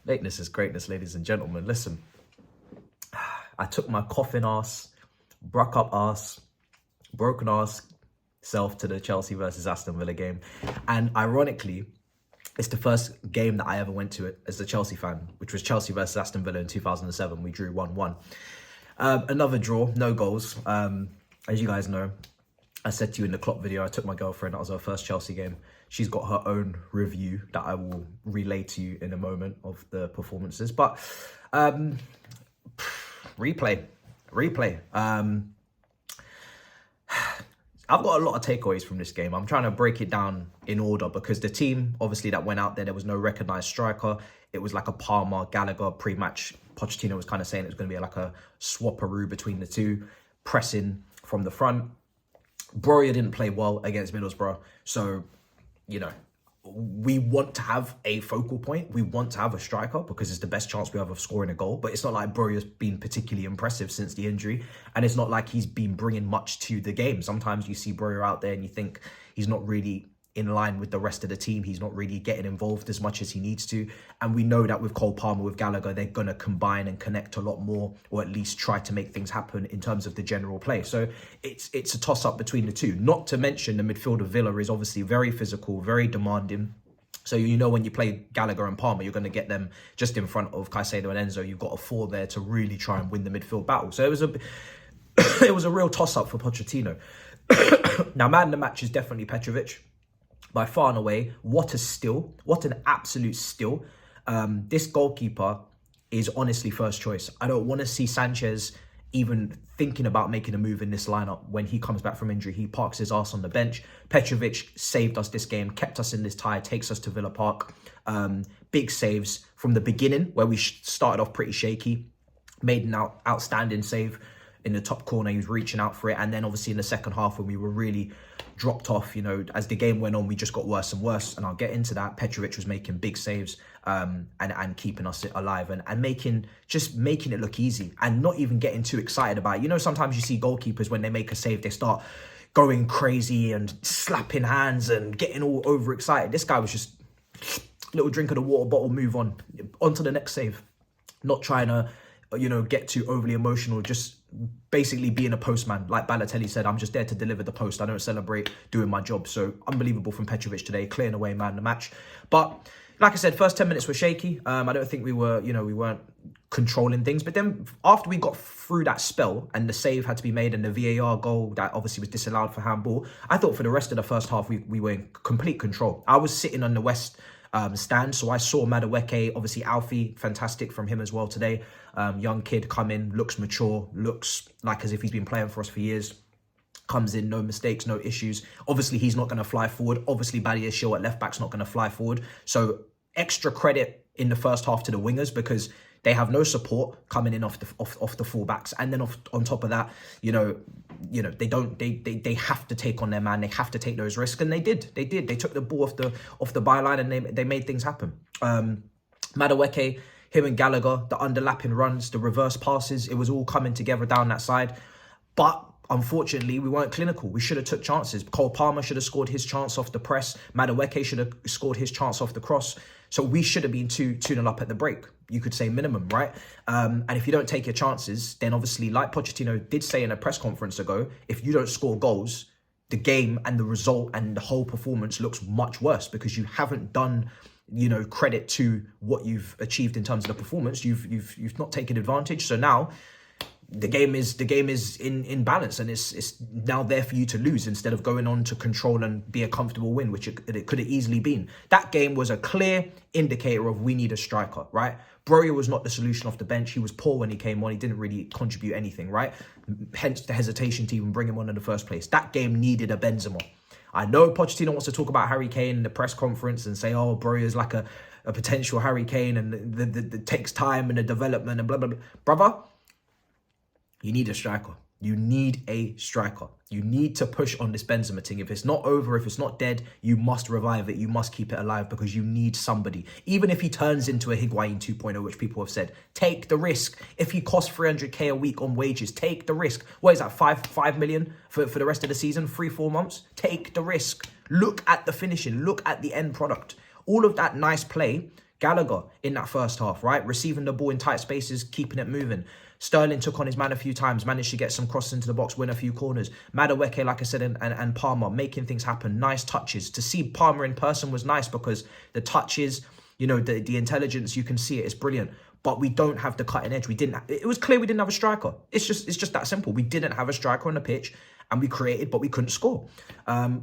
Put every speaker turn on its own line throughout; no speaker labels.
Lateness is greatness, ladies and gentlemen. Listen, I took my coughing ass, broke up ass, broken ass self to the Chelsea versus Aston Villa game. And ironically, it's the first game that I ever went to as a Chelsea fan, which was Chelsea versus Aston Villa in 2007. We drew 1-1. Another draw, no goals. As you guys know, I said to you in the Klopp video, I took my girlfriend. That was her first Chelsea game. She's got her own review that I will relay to you in a moment of the performances. But replay. I've got a lot of takeaways from this game. I'm trying to break it down in order because the team, obviously, that went out there was no recognised striker. It was like a Palmer, Gallagher pre-match. Pochettino was kind of saying it was going to be like a swapperoo between the two, pressing from the front. Broja didn't play well against Middlesbrough. So, you know, we want to have a focal point. We want to have a striker because it's the best chance we have of scoring a goal. But it's not like Broja's been particularly impressive since the injury. And it's not like he's been bringing much to the game. Sometimes you see Broja out there and you think he's not really in line with the rest of the team. He's not really getting involved as much as he needs to. And we know that with Cole Palmer, with Gallagher, they're going to combine and connect a lot more, or at least try to make things happen in terms of the general play. So it's a toss-up between the two. Not to mention the midfield of Villa is obviously very physical, very demanding. So you know when you play Gallagher and Palmer, you're going to get them just in front of Caicedo and Enzo. You've got a four there to really try and win the midfield battle. So it was a real toss-up for Pochettino. Now, man of the match is definitely Petrovic. By far and away, what a steal. What an absolute steal. This goalkeeper is honestly first choice. I don't want to see Sanchez even thinking about making a move in this lineup. When he comes back from injury, he parks his ass on the bench. Petrovic saved us this game, kept us in this tie, takes us to Villa Park. Big saves from the beginning, where we started off pretty shaky. Made an outstanding save in the top corner. He was reaching out for it. And then obviously in the second half, when we were really dropped off, you know, as the game went on, we just got worse and worse. And I'll get into that. Petrovic was making big saves and keeping us alive and making it look easy and not even getting too excited about it. You know, sometimes you see goalkeepers, when they make a save, they start going crazy and slapping hands and getting all overexcited. This guy was just little drink of the water bottle, move on to the next save. Not trying to, you know, get too overly emotional, just basically being a postman. Like Balotelli said, I'm just there to deliver the post. I don't celebrate doing my job. So unbelievable from Petrovic today, clearing away man of the match. But like I said, first 10 minutes were shaky. I don't think we weren't controlling things. But then after we got through that spell and the save had to be made and the VAR goal that obviously was disallowed for handball, I thought for the rest of the first half, we were in complete control. I was sitting on the West stand, so I saw Madueke, obviously Alfie, fantastic from him as well today. Young kid come in, looks mature, looks like as if he's been playing for us for years. Comes in, no mistakes, no issues. Obviously, he's not going to fly forward. Obviously, Badiashile at left back's not going to fly forward. So extra credit in the first half to the wingers because they have no support coming in off the fullbacks, and then on top of that, you know they have to take on their man. They have to take those risks, and they did. They took the ball off the byline and they made things happen. Madueke, him and Gallagher, the underlapping runs, the reverse passes, it was all coming together down that side. But unfortunately, we weren't clinical. We should have took chances. Cole Palmer should have scored his chance off the press. Madueke should have scored his chance off the cross. So we should have been 2-0 up at the break. You could say minimum, right? And if you don't take your chances, then obviously, like Pochettino did say in a press conference ago, if you don't score goals, the game and the result and the whole performance looks much worse because you haven't done, you know, credit to what you've achieved in terms of the performance. You've not taken advantage. So now the game is in balance, and it's now there for you to lose instead of going on to control and be a comfortable win, which it could have easily been. That game was a clear indicator of we need a striker, right? Broja was not the solution off the bench. He was poor when he came on. He didn't really contribute anything, right? Hence the hesitation to even bring him on in the first place. That game needed a Benzema. I know Pochettino wants to talk about Harry Kane in the press conference and say, oh, Broja is like a potential Harry Kane and it takes time and the development and blah, blah, blah. Brother, you need a striker. You need a striker. You need to push on this Benzema thing. If it's not over, if it's not dead, you must revive it. You must keep it alive because you need somebody. Even if he turns into a Higuain 2.0, which people have said, take the risk. If he costs 300k a week on wages, take the risk. What is that, 5 million for the rest of the season? 3-4 months? Take the risk. Look at the finishing. Look at the end product. All of that nice play, Gallagher in that first half, right? Receiving the ball in tight spaces, keeping it moving. Sterling took on his man a few times, managed to get some crosses into the box, win a few corners. Madueke, like I said, and Palmer making things happen. Nice touches. To see Palmer in person was nice because the touches, you know, the intelligence, you can see it. It's brilliant. But we don't have the cutting edge. It was clear we didn't have a striker. It's just that simple. We didn't have a striker on the pitch, and we created, but we couldn't score.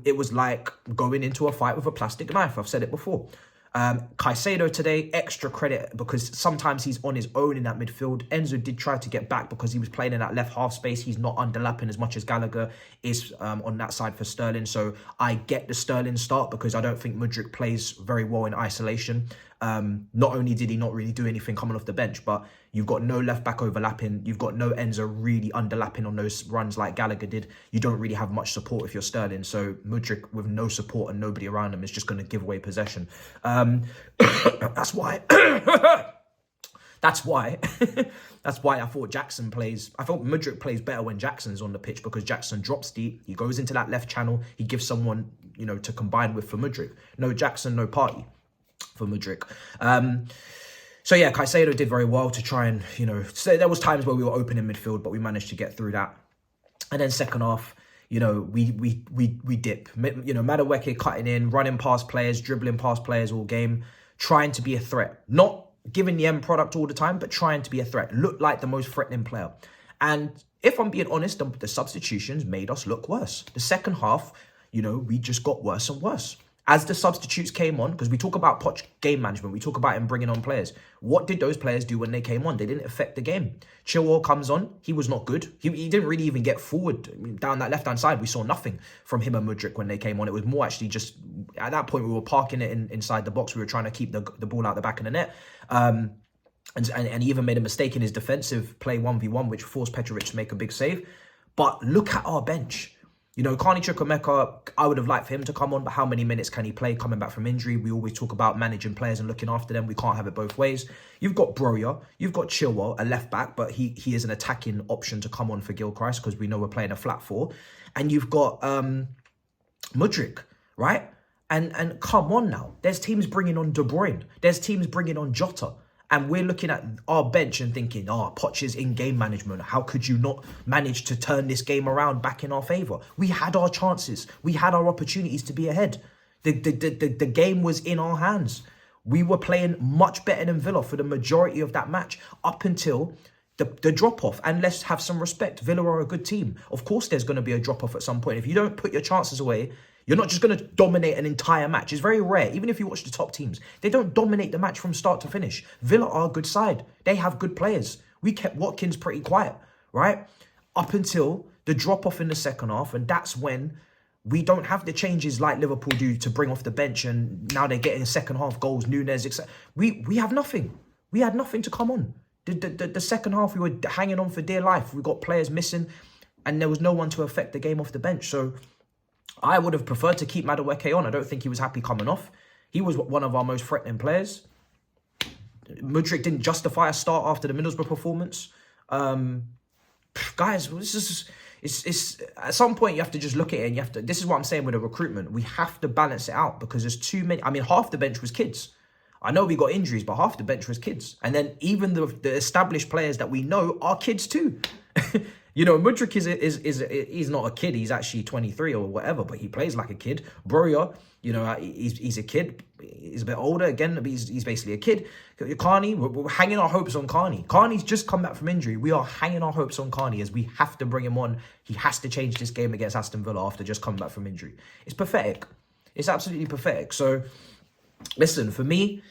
It was like going into a fight with a plastic knife. I've said it before. Caicedo today, extra credit because sometimes he's on his own in that midfield. Enzo did try to get back because he was playing in that left half space. He's not underlapping as much as Gallagher is on that side for Sterling. So I get the Sterling start because I don't think Mudryk plays very well in isolation. Not only did he not really do anything coming off the bench, but you've got no left back overlapping. You've got no Enzo really underlapping on those runs like Gallagher did. You don't really have much support if you're Sterling. So Mudryk with no support and nobody around him is just going to give away possession. That's why. That's why I thought Jackson plays. I thought Mudryk plays better when Jackson's on the pitch because Jackson drops deep. He goes into that left channel. He gives someone, you know, to combine with for Mudryk. No Jackson, no party for Mudryk. So yeah, Caicedo did very well to try and, you know, so there was times where we were open in midfield, but we managed to get through that. And then second half, you know, we dip. You know, Madueke cutting in, running past players, dribbling past players all game, trying to be a threat. Not giving the end product all the time, but trying to be a threat. Looked like the most threatening player. And if I'm being honest, the substitutions made us look worse. The second half, you know, we just got worse and worse. As the substitutes came on, because we talk about Poch game management, we talk about him bringing on players. What did those players do when they came on? They didn't affect the game. Chilwell comes on. He was not good. He didn't really even get forward. I mean, down that left-hand side, we saw nothing from him and Mudryk when they came on. It was more actually just, at that point, we were parking it inside the box. We were trying to keep the ball out the back of the net. And he even made a mistake in his defensive play 1v1, which forced Petrovic to make a big save. But look at our bench. You know, Carney Chukwuemeka, I would have liked for him to come on, but how many minutes can he play coming back from injury? We always talk about managing players and looking after them. We can't have it both ways. You've got Broja, you've got Chilwell, a left back, but he is an attacking option to come on for Gilchrist because we know we're playing a flat four. And you've got Mudryk, right? And come on now. There's teams bringing on De Bruyne. There's teams bringing on Jota. And we're looking at our bench and thinking, oh, Poch is in game management. How could you not manage to turn this game around back in our favour? We had our chances. We had our opportunities to be ahead. The game was in our hands. We were playing much better than Villa for the majority of that match up until the drop-off. And let's have some respect. Villa are a good team. Of course, there's going to be a drop-off at some point. If you don't put your chances away, you're not just going to dominate an entire match. It's very rare. Even if you watch the top teams, they don't dominate the match from start to finish. Villa are a good side. They have good players. We kept Watkins pretty quiet, right? Up until the drop-off in the second half. And that's when we don't have the changes like Liverpool do to bring off the bench. And now they're getting second half goals, Nunes, etc. We have nothing. We had nothing to come on. The second half, we were hanging on for dear life. We got players missing. And there was no one to affect the game off the bench. So I would have preferred to keep Madueke on. I don't think he was happy coming off. He was one of our most threatening players. Mudryk didn't justify a start after the Middlesbrough performance. Guys, it's at some point you have to just look at it and you have to. This is what I'm saying with the recruitment. We have to balance it out because there's too many. I mean, half the bench was kids. I know we got injuries, but half the bench was kids. And then even the established players that we know are kids too. You know, Mudryk he's not a kid. He's actually 23 or whatever, but he plays like a kid. Broja, you know, he's a kid. He's a bit older again, but he's basically a kid. Carney, we're hanging our hopes on Carney. Carney's just come back from injury. We are hanging our hopes on Carney as we have to bring him on. He has to change this game against Aston Villa after just coming back from injury. It's pathetic. It's absolutely pathetic. So, listen, for me,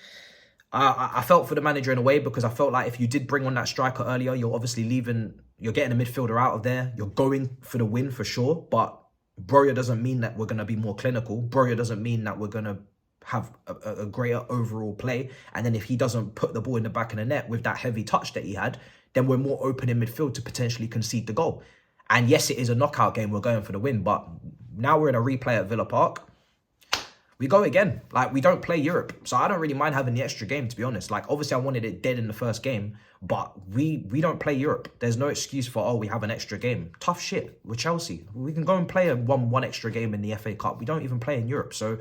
I felt for the manager in a way because I felt like if you did bring on that striker earlier, you're obviously leaving. You're getting a midfielder out of there. You're going for the win for sure. But Broja doesn't mean that we're going to be more clinical. Broja doesn't mean that we're going to have a greater overall play. And then if he doesn't put the ball in the back of the net with that heavy touch that he had, then we're more open in midfield to potentially concede the goal. And yes, it is a knockout game. We're going for the win. But now we're in a replay at Villa Park. We go again. Like, we don't play Europe. So I don't really mind having the extra game, to be honest. Like, obviously, I wanted it dead in the first game. But we don't play Europe. There's no excuse for, oh, we have an extra game. Tough shit. We're Chelsea. We can go and play one extra game in the FA Cup. We don't even play in Europe. So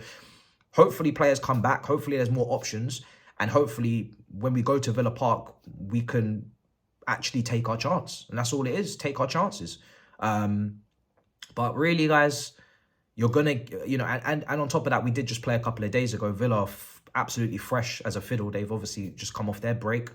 Hopefully players come back. Hopefully there's more options. And hopefully when we go to Villa Park, we can actually take our chance. And that's all it is, take our chances. But really, guys, you're going to, you know, and on top of that, we did just play a couple of days ago. Villa, absolutely fresh as a fiddle. They've obviously just come off their break.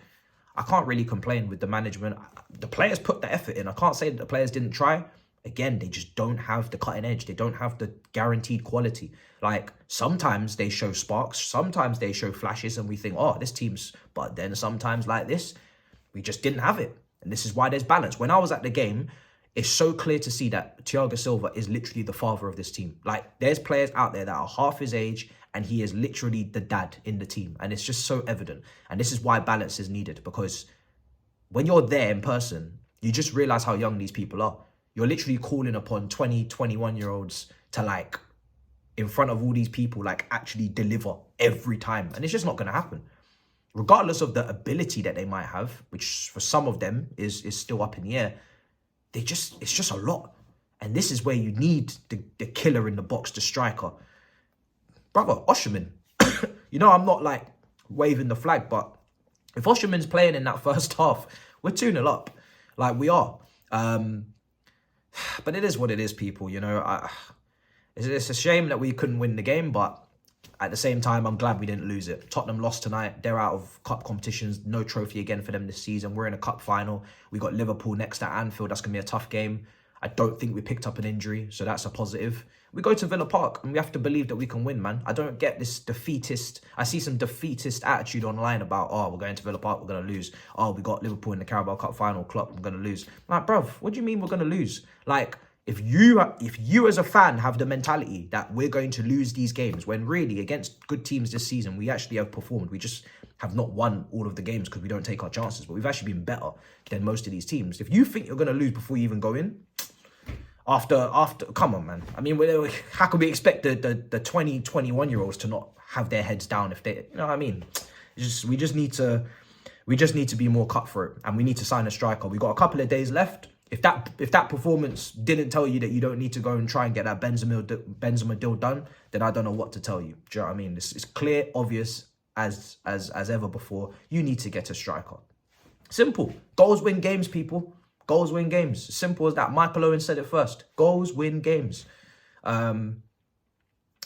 I can't really complain with the management. The players put the effort in. I can't say that the players didn't try. Again, they just don't have the cutting edge. They don't have the guaranteed quality. Like, sometimes they show sparks. Sometimes they show flashes and we think, oh, this team's... But then sometimes like this, we just didn't have it. And this is why there's balance. When I was at the game, it's so clear to see that Thiago Silva is literally the father of this team. Like, there's players out there that are half his age and he is literally the dad in the team. And it's just so evident. And this is why balance is needed, because when you're there in person, you just realize how young these people are. You're literally calling upon 20, 21-year-olds to, like, in front of all these people, like, actually deliver every time. And it's just not going to happen. Regardless of the ability that they might have, which for some of them is still up in the air, it's just a lot. And this is where you need the killer in the box, the striker. Brother, Osherman. You know, I'm not, like, waving the flag, but if Osherman's playing in that first half, we're 2-0 up. Like, we are. But it is what it is, people, you know. It's a shame that we couldn't win the game, but at the same time, I'm glad we didn't lose it. Tottenham lost tonight. They're out of cup competitions. No trophy again for them this season. We're in a cup final. We got Liverpool next at Anfield. That's going to be a tough game. I don't think we picked up an injury, so that's a positive. We go to Villa Park, and we have to believe that we can win, man. I don't get this defeatist... I see some defeatist attitude online about, oh, we're going to Villa Park, we're going to lose. Oh, we got Liverpool in the Carabao Cup final, Klopp, we're going to lose. Like, bruv, what do you mean we're going to lose? Like, if you as a fan have the mentality that we're going to lose these games, when really, against good teams this season, we actually have performed. We just have not won all of the games because we don't take our chances, but we've actually been better than most of these teams. If you think you're going to lose before you even go in... After, come on, man. I mean, how can we expect the 20, 21-year-olds to not have their heads down if they, you know what I mean? We just need to be more cutthroat, and we need to sign a striker. We got a couple of days left. If that performance didn't tell you that you don't need to go and try and get that Benzema deal done, then I don't know what to tell you. Do you know what I mean? It's clear, obvious as ever before. You need to get a striker. Simple. Goals win games, people. Goals win games. Simple as that. Michael Owen said it first. Goals win games. And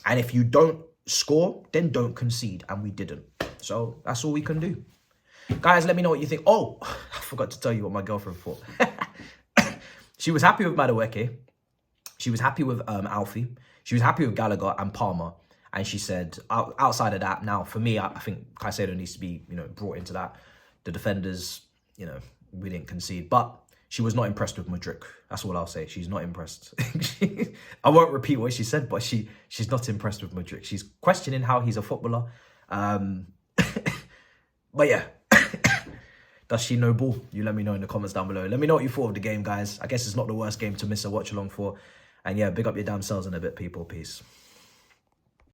if you don't score, then don't concede. And we didn't. So that's all we can do. Guys, let me know what you think. Oh, I forgot to tell you what my girlfriend thought. She was happy with Madueke. She was happy with Alfie. She was happy with Gallagher and Palmer. And she said, outside of that, now, for me, I think Caicedo needs to be, you know, brought into that. The defenders, you know, we didn't concede. But she was not impressed with Mudryk. That's all I'll say. She's not impressed. I won't repeat what she said, but she's not impressed with Mudryk. She's questioning how he's a footballer. But yeah. Does she know ball? You let me know in the comments down below. Let me know what you thought of the game, guys. I guess it's not the worst game to miss a watch along for. And yeah, big up your damn selves in a bit, people. Peace.